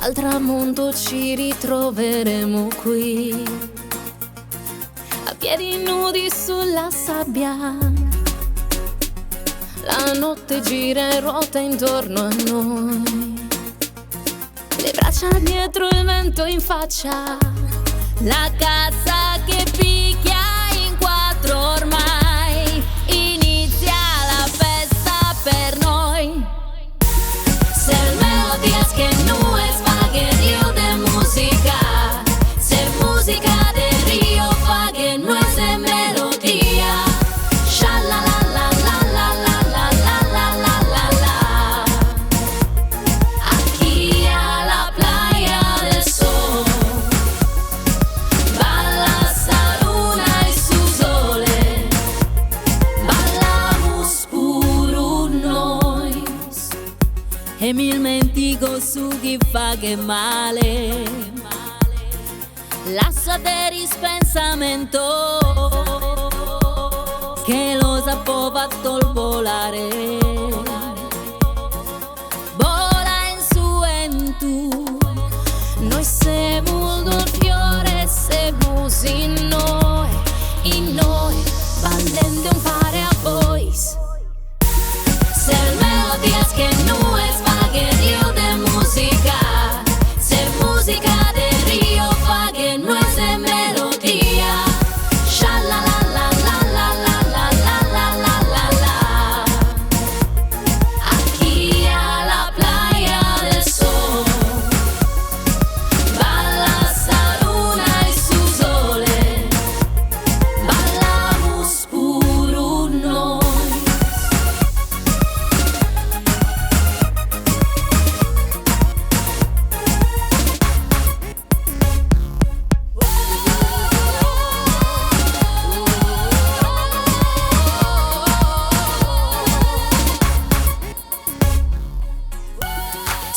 Al tramonto ci ritroveremo qui, a piedi nudi sulla sabbia. La notte gira e ruota intorno a noi, le braccia dietro, il vento in faccia, la casa che picchia in quattro ormai. Inizia la festa per noi. Ser melodías que no es vaguerío de música, ser música de río fa que no es de melodía. Sha la la la la la la la la la la la la. Aquí a la playa del sol, balla sta luna y su sole, ballamos puro noi. E mi dimentico su chi fa che male, lascia per il pensamento che lo sapo fatto il volare. Vola in su e in tu, noi siamo due fiore, siamo in noi, ballando un fare a voice. Ser melodías que no es vaguerío de música, ser música de río fa que no es de melodía. Sha la la la la la la la la la la la la. Aquí a la playa del sol, balla sta luna y su sole, ballamos puro noi.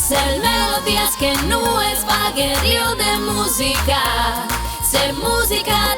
Ser melodías que no es vaguerío de música, ser música